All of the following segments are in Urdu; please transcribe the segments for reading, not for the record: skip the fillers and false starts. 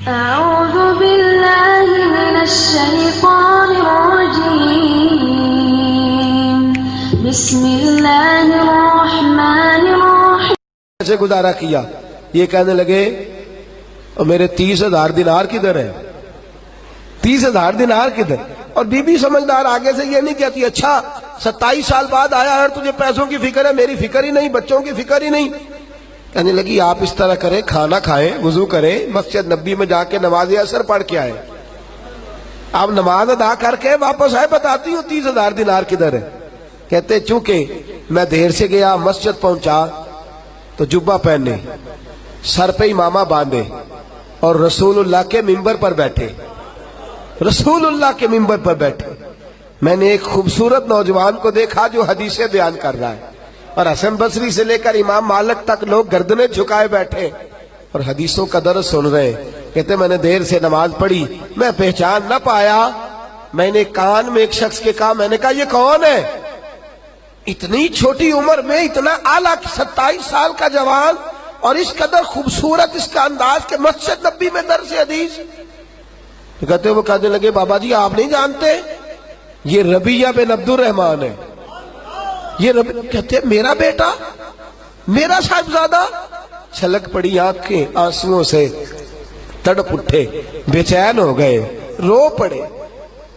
أعوذ بالله من الشيطان الرجيم بسم الله الرحمن الرحيم. ایسے گزارا کیا، یہ کہنے لگے میرے 30,000 دینار کدھر ہے؟ 30,000 دینار کدھر؟ اور بی بی سمجھدار آگے سے یہ نہیں کہتی اچھا 27 سال بعد آیا اور تجھے پیسوں کی فکر ہے، میری فکر ہی نہیں، بچوں کی فکر ہی نہیں. کہنے لگی آپ اس طرح کریں، کھانا کھائیں، وضو کریں، مسجد نبی میں جا کے نماز عصر پڑھ کے آئے، آپ نماز ادا کر کے واپس آئے، بتاتی ہوں 30,000 دینار کدھر ہے. کہتے چونکہ میں دیر سے گیا، مسجد پہنچا تو جبہ پہنے، سر پہ امامہ باندھے اور رسول اللہ کے ممبر پر بیٹھے، رسول اللہ کے ممبر پر بیٹھے. میں نے ایک خوبصورت نوجوان کو دیکھا جو حدیثیں بیان کر رہا ہے، اور حسن بصری سے لے کر امام مالک تک لوگ گردنیں جھکائے بیٹھے اور حدیثوں کا درس سن رہے ہیں. کہتے میں نے دیر سے نماز پڑھی، میں پہچان نہ پایا، میں نے کان میں ایک شخص کے کہا، میں نے کہا یہ کون ہے؟ اتنی چھوٹی عمر میں اتنا اعلیٰ 27 سال کا جوان اور اس قدر خوبصورت اس کا انداز کہ مسجد نبی میں درس حدیث. کہتے وہ کہنے لگے بابا جی آپ نہیں جانتے یہ ربیہ بن عبد الرحمن ہے. یہ کہتے میرا بیٹا، میرا صاحبزادہ. چھلک پڑی آنکھیں آنسوؤں سے، تڑپ اٹھے، بے چین ہو گئے، رو پڑے،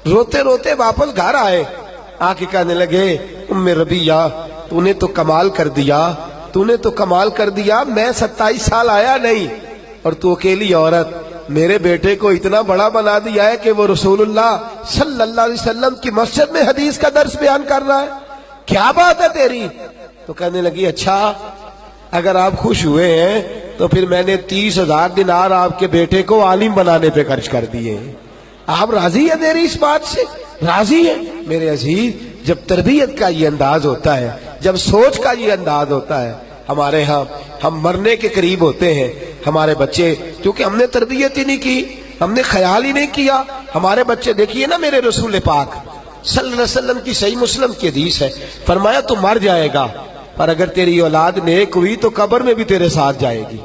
روتے روتے واپس گھر آئے. آنکھ کہنے لگے ام ربیہ تو نے تو کمال کر دیا، تو نے تو کمال کر دیا، میں 27 سال آیا نہیں اور تو اکیلی عورت میرے بیٹے کو اتنا بڑا بنا دیا ہے کہ وہ رسول اللہ صلی اللہ علیہ وسلم کی مسجد میں حدیث کا درس بیان کر رہا ہے، کیا بات ہے تیری؟ تو کہنے لگی اچھا اگر آپ خوش ہوئے ہیں تو پھر میں نے 30,000 دینار آپ کے بیٹے کو عالم بنانے پہ خرچ کر دیے. آپ راضی ہیں میری اس بات سے؟ راضی ہیں؟ میرے عزیز جب تربیت کا یہ انداز ہوتا ہے، جب سوچ کا یہ انداز ہوتا ہے، ہمارے ہاں ہم مرنے کے قریب ہوتے ہیں، ہمارے بچے کیونکہ ہم نے تربیت ہی نہیں کی، ہم نے خیال ہی نہیں کیا. ہمارے بچے دیکھیے نا، میرے رسول پاک صلی اللہ علیہ وسلم کی صحیح مسلم کی حدیث ہے، فرمایا تو مر جائے گا پر اگر تیری اولاد نیک ہوئی تو قبر میں بھی تیرے ساتھ جائے گی.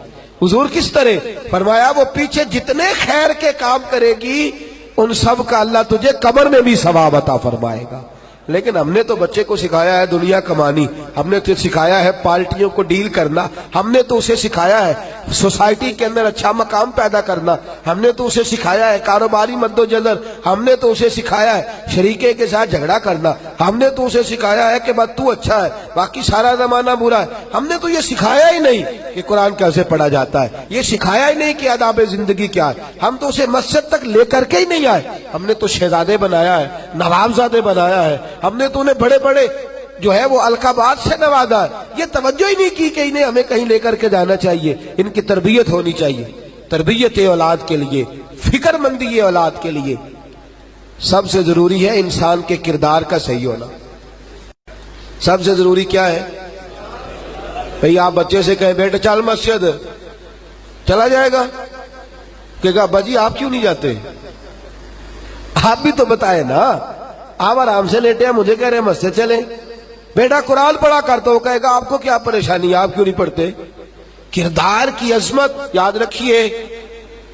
حضور کس طرح؟ فرمایا وہ پیچھے جتنے خیر کے کام کرے گی ان سب کا اللہ تجھے قبر میں بھی ثواب عطا فرمائے گا. لیکن ہم نے تو بچے کو سکھایا ہے دنیا کمانی، ہم نے تو سکھایا ہے پارٹیوں کو ڈیل کرنا، ہم نے تو اسے سکھایا ہے سوسائٹی کے اندر اچھا مقام پیدا کرنا، ہم نے تو اسے سکھایا ہے کاروباری مد و جزر، ہم نے تو اسے سکھایا ہے شریکے کے ساتھ جھگڑا کرنا، ہم نے تو اسے سکھایا ہے کہ بس تو اچھا ہے باقی سارا زمانہ برا ہے. ہم نے تو یہ سکھایا ہی نہیں کہ قرآن کیسے پڑھا جاتا ہے، یہ سکھایا ہی نہیں کہ آداب زندگی کیا ہے. ہم تو اسے مسجد تک لے کر کے ہی نہیں آئے. ہم نے تو شہزادے بنایا ہے، نوابزادے بنایا ہے، ہم نے تو انہیں بڑے بڑے جو ہے وہ القابات سے نوازا ہے. یہ توجہ ہی نہیں کی کہ انہیں ہمیں کہیں لے کر کے جانا چاہیے، ان کی تربیت ہونی چاہیے. تربیت اولاد کے لیے، فکر مندی اولاد کے لیے سب سے ضروری ہے انسان کے کردار کا صحیح ہونا. سب سے ضروری کیا ہے بھئی؟ آپ بچے سے کہیں بیٹا چل مسجد، چلا جائے گا؟ کہ گا ابا جی آپ کیوں نہیں جاتے؟ آپ بھی تو بتائے نا، آپ آرام سے لیٹے ہیں مجھے کہہ رہے ہیں مسجد چلیں. بیٹا قرآن پڑھا کرتا ہو، کہے گا آپ کو کیا پریشانی، آپ کیوں نہیں پڑھتے؟ کردار کی عظمت یاد رکھیے،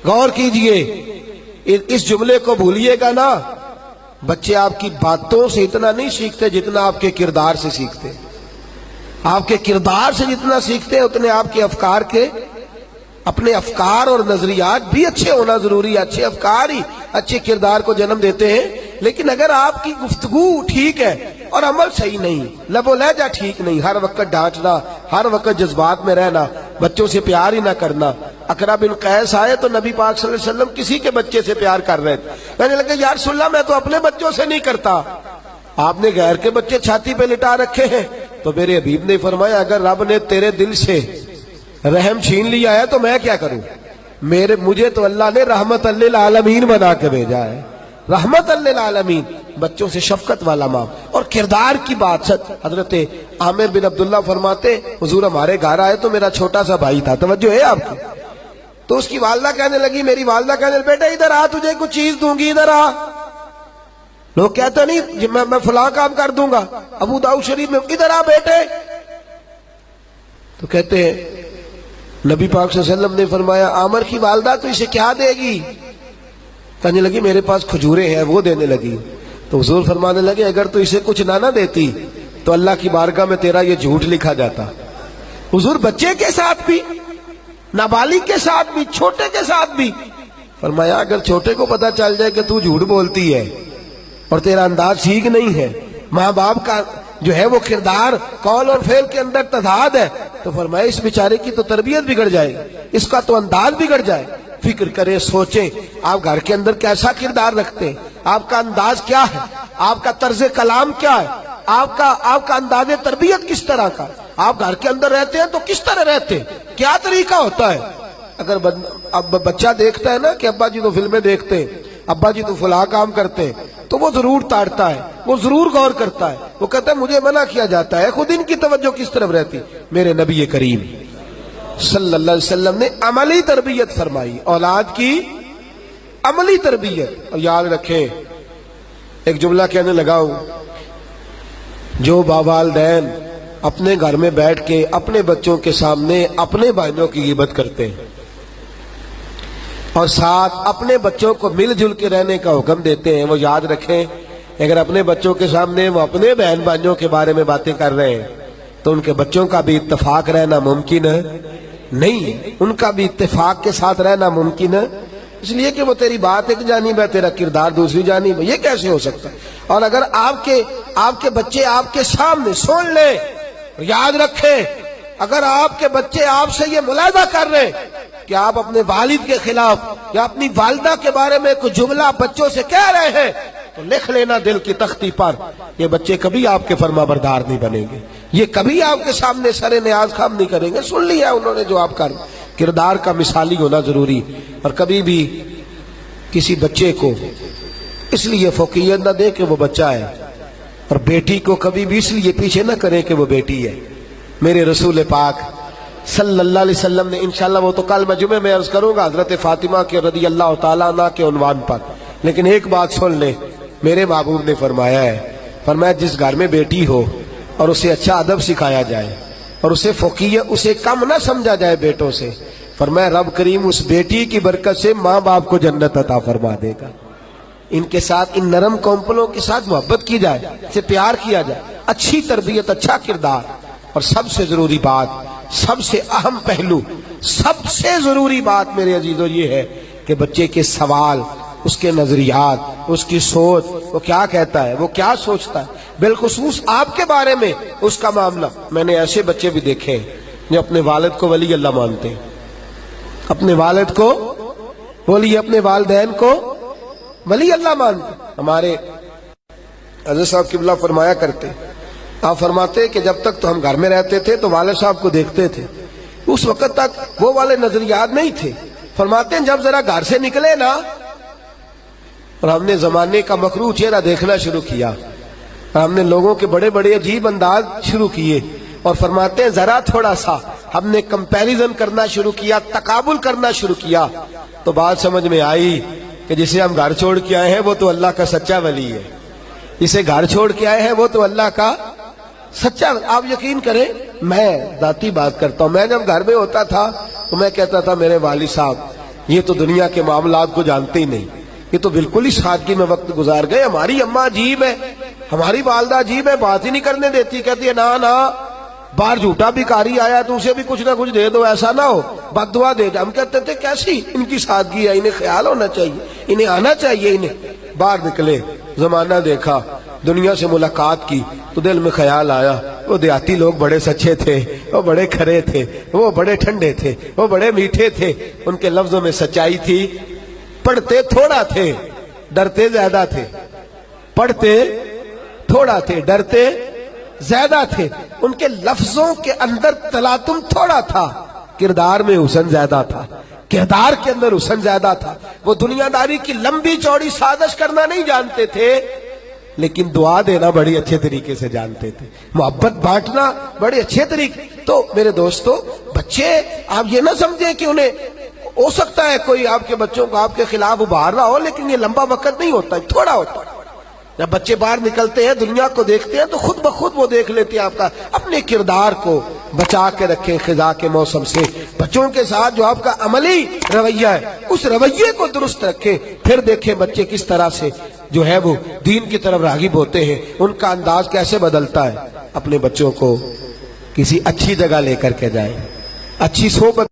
غور کیجئے، اس جملے کو بھولیے گا نا. بچے آپ کی باتوں سے اتنا نہیں سیکھتے جتنا آپ کے کردار سے سیکھتے. آپ کے کردار سے جتنا سیکھتے ہیں اتنے آپ کے افکار کے، اپنے افکار اور نظریات بھی اچھے ہونا ضروری ہے. اچھے افکار ہی اچھے کردار کو جنم دیتے ہیں. لیکن اگر آپ کی گفتگو ٹھیک ہے اور عمل صحیح نہیں، لب و لہجہ ٹھیک نہیں، ہر وقت ڈانٹنا، ہر وقت جذبات میں رہنا، بچوں سے پیار ہی نہ کرنا. اقرا بن قیس آئے تو نبی پاک صلی اللہ علیہ وسلم کسی کے بچے سے پیار کر رہے تھے. کہنے لگے یا رسول اللہ میں تو اپنے بچوں سے نہیں کرتا، آپ نے غیر کے بچے چھاتی پہ لٹا رکھے ہیں. تو میرے حبیب نے فرمایا اگر رب نے تیرے دل سے رحم چھین لیا ہے تو میں کیا کروں؟ مجھے تو اللہ نے رحمت للعالمین بنا کے بھیجا ہے، رحمت للعالمین. بچوں سے شفقت والا ماں. اور کردار کی بات سچ، حضرت عامر بن عبداللہ فرماتے حضور ہمارے گھر آئے تو میرا چھوٹا سا بھائی تھا، توجہ ہے آپ کی؟ تو اس کی والدہ کہنے لگی، میری والدہ کہنے لگی بیٹا ادھر آ، تجھے کچھ چیز دوں گی، ادھر آ. لوگ کہتے نہیں میں فلاں کام کر دوں گا، ابو داؤد شریف میں ادھر آ بیٹے. تو کہتے ہیں نبی پاک صلی اللہ علیہ وسلم نے فرمایا عامر کی والدہ تو اسے کیا دے گی؟ کہنے لگی میرے پاس کھجوریں ہیں، وہ دینے لگی۔ تو حضور فرمانے لگے اگر تو اسے کچھ نہ دیتی تو اللہ کی بارگاہ میں تیرا یہ جھوٹ لکھا جاتا۔ حضور بچے کے ساتھ بھی، نابالغ کے ساتھ بھی، چھوٹے کے ساتھ بھی فرمایا اگر چھوٹے کو پتا چل جائے کہ تو جھوٹ بولتی ہے اور تیرا انداز ٹھیک نہیں ہے، ماں باپ کا جو ہے وہ کردار قول اور فعل کے اندر تضاد ہے، تو فرمایا اس بیچارے کی تو تربیت بگڑ جائے گی، اس کا تو انداز بگڑ جائے۔ فکر کریں، سوچیں آپ گھر کے اندر کیسا کردار رکھتے ہیں، آپ کا انداز کیا ہے، آپ کا طرز کلام کیا ہے، آپ کا انداز تربیت کس طرح کا، آپ گھر کے اندر رہتے ہیں تو کس طرح رہتے ہیں، کیا طریقہ ہوتا ہے۔ اگر اب بچہ دیکھتا ہے نا کہ ابا جی تو فلمیں دیکھتے ہیں، ابا جی تو فلاں کام کرتے ہیں، تو وہ ضرور تاڑتا ہے، وہ ضرور غور کرتا ہے، وہ کہتا ہے مجھے منع کیا جاتا ہے۔ خود ان کی توجہ کس طرف رہتی؟ میرے نبی کریم صلی اللہ علیہ وسلم نے عملی تربیت فرمائی، اولاد کی عملی تربیت۔ اور یاد رکھیں، ایک جملہ کہنے لگا ہوں، جو والدین اپنے گھر میں بیٹھ کے اپنے بچوں کے سامنے اپنے بھائیوں کی غیبت کرتے ہیں اور ساتھ اپنے بچوں کو مل جل کے رہنے کا حکم دیتے ہیں، وہ یاد رکھیں اگر اپنے بچوں کے سامنے وہ اپنے بہن بھائیوں کے بارے میں باتیں کر رہے ہیں تو ان کے بچوں کا بھی اتفاق رہنا ممکن نہیں ہے، ان کا بھی اتفاق کے ساتھ رہنا ممکن ہے، اس لیے کہ وہ تیری بات ایک جانب ہے، تیرا کردار دوسری جانب ہے، یہ کیسے ہو سکتا ہے؟ اور اگر آپ کے بچے آپ کے سامنے سن لیں، یاد رکھیں اگر آپ کے بچے آپ سے یہ ملاحظہ کر رہے ہیں کہ آپ اپنے والد کے خلاف یا اپنی والدہ کے بارے میں کوئی جملہ بچوں سے کہہ رہے ہیں تو لکھ لینا دل کی تختی پر، یہ بچے کبھی آپ کے فرما بردار نہیں بنیں گے، یہ کبھی آپ کے سامنے سر نیاز خم نہیں کریں گے۔ سن لیا انہوں نے جو آپ کا کردار کا مثالی ہونا ضروری۔ اور کبھی بھی کسی بچے کو اس لیے فوقیت نہ دے کہ وہ بچہ ہے، اور بیٹی کو کبھی بھی اس لیے پیچھے نہ کرے کہ وہ بیٹی ہے۔ میرے رسول پاک صلی اللہ علیہ وسلم نے، انشاءاللہ وہ تو کل میں جمعے میں عرض کروں گا حضرت فاطمہ کے رضی اللہ تعالیٰ عنہ کے عنوان پر، لیکن ایک بات سن لیں، میرے محبوب نے فرمایا ہے، فرمایا جس گھر میں بیٹی ہو اور اسے اچھا ادب سکھایا جائے اور اسے فوقیت، اسے کم نہ سمجھا جائے بیٹوں سے، فرمایا رب کریم اس بیٹی کی برکت سے ماں باپ کو جنت عطا فرما دے گا۔ ان کے ساتھ، ان نرم کونپلوں کے ساتھ محبت کی جائے، اسے پیار کیا جائے، اچھی تربیت، اچھا کردار۔ اور سب سے ضروری بات، سب سے اہم پہلو، سب سے ضروری بات میرے عزیزو یہ ہے کہ بچے کے سوال، اس کے نظریات، اس کی سوچ، وہ کیا کہتا ہے، وہ کیا سوچتا ہے، بالخصوص آپ کے بارے میں اس کا معاملہ۔ میں نے ایسے بچے بھی دیکھے جو اپنے والد کو ولی اللہ مانتے ہیں، اپنے والد کو ولی، اپنے والدین کو ولی اللہ مانتے۔ ہمارے حضرت صاحب قبلہ فرمایا کرتے، آپ فرماتے کہ جب تک تو ہم گھر میں رہتے تھے تو والد صاحب کو دیکھتے تھے، اس وقت تک وہ والے نظریات نہیں تھے۔ فرماتے ہیں جب ذرا گھر سے نکلے نا اور ہم نے زمانے کا مکروہ چہرہ دیکھنا شروع کیا اور ہم نے لوگوں کے بڑے بڑے عجیب انداز شروع کیے، اور فرماتے ہیں ذرا تھوڑا سا ہم نے کمپیریزن کرنا شروع کیا، تقابل کرنا شروع کیا، تو بات سمجھ میں آئی کہ جسے ہم گھر چھوڑ کے آئے ہیں وہ تو اللہ کا سچا ولی ہے، جسے گھر چھوڑ کے آئے ہیں وہ تو اللہ کا سچا۔ آپ یقین کریں، میں ذاتی بات کرتا ہوں، میں جب گھر میں ہوتا تھا تو میں کہتا تھا میرے والد صاحب یہ تو دنیا کے معاملات کو جانتے ہی نہیں، یہ تو بالکل ہی سادگی میں وقت گزار گئے، ہماری اماں عجیب ہے، ہماری والدہ عجیب ہے، بات ہی نہیں کرنے دیتی، کہتی ہے نا باہر جھوٹا بھکاری آیا تو اسے بھی کچھ نہ کچھ دے دو، ایسا نہ ہو، بد دعا دے جا۔ ہم کہتے تھے کیسی ان کی سادگی ہے، انہیں خیال ہونا چاہیے، انہیں آنا چاہیے۔ انہیں باہر نکلے، زمانہ دیکھا، دنیا سے ملاقات کی تو دل میں خیال آیا وہ دیہاتی لوگ بڑے سچے تھے، وہ بڑے کھرے تھے، وہ بڑے ٹھنڈے تھے، وہ بڑے میٹھے تھے، ان کے لفظوں میں سچائی تھی، پڑھتے تھوڑا تھے ڈرتے زیادہ تھے، پڑھتے تھوڑا تھے ڈرتے زیادہ تھے، ان کے لفظوں کے اندر تلاطم تھوڑا تھا، کردار میں حسن زیادہ تھا، کردار کے اندر حسن زیادہ تھا۔ وہ دنیا داری کی لمبی چوڑی سازش کرنا نہیں جانتے تھے، لیکن دعا دینا بڑی اچھے طریقے سے جانتے تھے، محبت بانٹنا بڑے اچھے طریقے۔ تو میرے دوستو، بچے آپ یہ نہ سمجھیں کہ انہیں ہو سکتا ہے کوئی آپ کے بچوں کو آپ کے خلاف ابھار رہا ہو، لیکن یہ لمبا وقت نہیں ہوتا، تھوڑا ہوتا ہے۔ جب بچے باہر نکلتے ہیں، دنیا کو دیکھتے ہیں، تو خود بخود وہ دیکھ لیتے ہیں آپ کا اپنے کردار کو، بچا کے رکھیں خزاں کے موسم سے. بچوں کے ساتھ جو آپ کا عملی رویہ ہے اس رویے کو درست رکھیں. پھر دیکھیں بچے کس طرح سے جو ہے وہ دین کی طرف راغب ہوتے ہیں, ان کا انداز کیسے بدلتا ہے. اپنے بچوں کو کسی اچھی جگہ لے کر کے جائیں, اچھی صحبت